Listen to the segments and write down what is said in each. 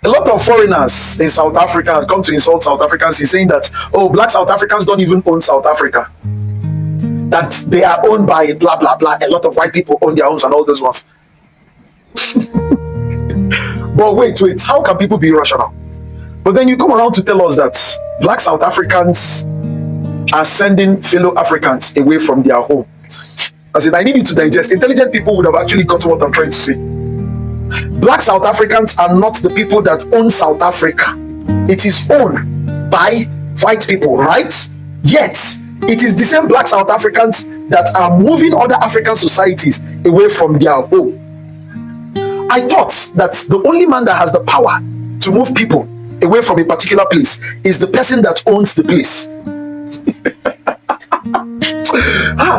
A lot of foreigners in South Africa come to insult South Africans. He's saying that, oh, black South Africans don't even own South Africa. That they are owned by blah, blah, blah. A lot of white people own their homes and all those ones. But wait, how can people be irrational? But then you come around to tell us that black South Africans are sending fellow Africans away from their home. I said, I need you to digest. Intelligent people would have actually got what I'm trying to say. Black South Africans are not the people that own South Africa. It is owned by white people, right? Yet, it is the same black South Africans that are moving other African societies away from their home. I thought that the only man that has the power to move people away from a particular place is the person that owns the place.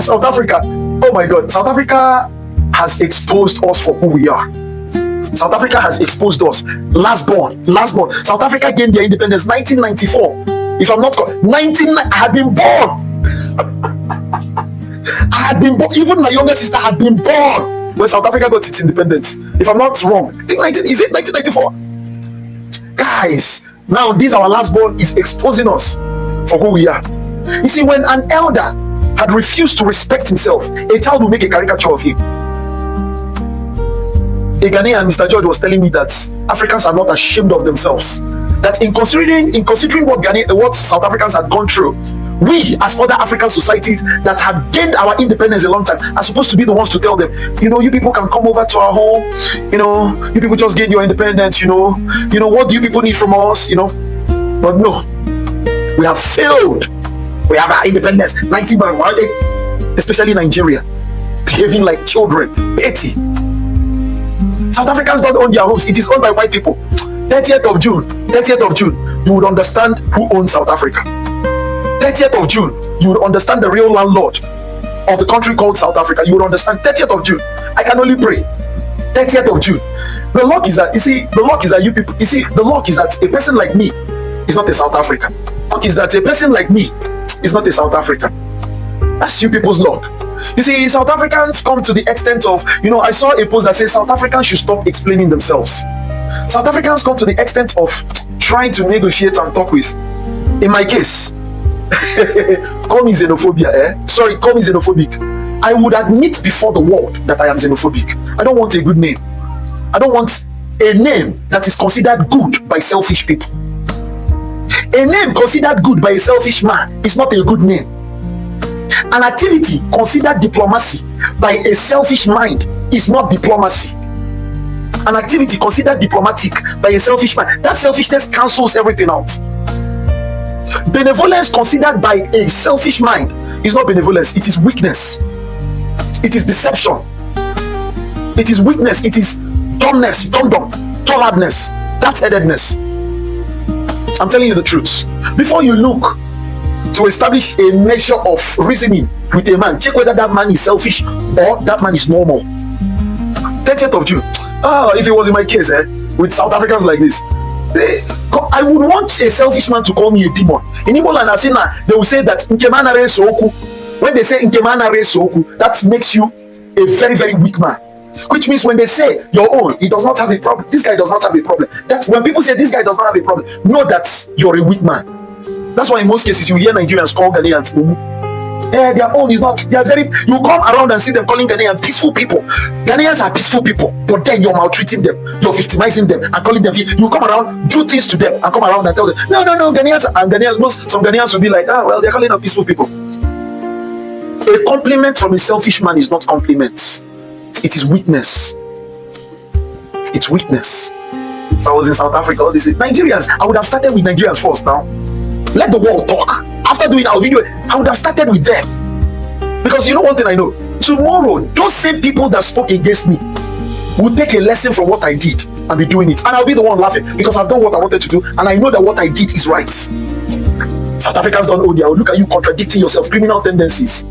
South Africa. Oh my God. South Africa has exposed us for who we are. South Africa has exposed us. Last born. South Africa gained their independence 1994. If I'm not correct, I had been born. I had been born. Even my younger sister had been born when South Africa got its independence. If I'm not wrong, I think is it 1994? Guys, now this our last born is exposing us for who we are. You see, when an elder had refused to respect himself, a child will make a caricature of him. A Ghanaian, Mr. George, was telling me that Africans are not ashamed of themselves. That in considering what South Africans had gone through, we as other African societies that had gained our independence a long time are supposed to be the ones to tell them, you people can come over to our home, you people just gained your independence, what do you people need from us, But no, we have failed. We have our independence, 1991, especially Nigeria, behaving like children, petty. South Africans don't own their homes. It is owned by white people. 30th of June, you would understand who owns South Africa. 30th of June, you would understand the real landlord of the country called South Africa. You would understand 30th of June. I can only pray. 30th of June. The luck is that, the luck is that a person like me is not a South African. The luck is that a person like me is not a South African. That's you people's luck. You see, South Africans come to the extent of, I saw a post that says South Africans should stop explaining themselves. South Africans come to the extent of trying to negotiate and talk with. In my case, call me xenophobia, Sorry, call me xenophobic. I would admit before the world that I am xenophobic. I don't want a good name. I don't want a name that is considered good by selfish people. A name considered good by a selfish man is not a good name. An activity considered diplomacy by a selfish mind is not diplomacy. An activity considered diplomatic by a selfish mind, that selfishness cancels everything out. Benevolence considered by a selfish mind is not benevolence, it is weakness. It is deception. It is weakness. It is dumbness, tollardness, that-headedness. I'm telling you the truth. Before you look to establish a measure of reasoning with a man, check whether that man is selfish or that man is normal. 30th of June. If it was in my case, with South Africans like this, I would want a selfish man to call me a demon. In Igbo and Asina, they will say that Nkemana re soku. When they say Nkemana re soku, that makes you a very, very weak man. Which means when they say your own, he does not have a problem. This guy does not have a problem. That's when people say this guy does not have a problem. Know that you're a weak man. That's why in most cases you hear Nigerians call Ghanaians their own is not. They are very. You come around and see them calling Ghanaians peaceful people. Ghanaians are peaceful people, but then you're maltreating them, you're victimizing them, and calling them. You come around, do things to them, and come around and tell them, no, Ghanaians. And Ghanaians, some Ghanaians will be like, well, they're calling them peaceful people. A compliment from a selfish man is not compliment. It is weakness. It's weakness. If I was in South Africa, all these Nigerians, I would have started with Nigerians first now. Let the world talk. After doing our video, I would have started with them. Because you know one thing I know, tomorrow, those same people that spoke against me will take a lesson from what I did and be doing it. And I'll be the one laughing because I've done what I wanted to do and I know that what I did is right. South Africans don't own their own. Look at you contradicting yourself, criminal tendencies.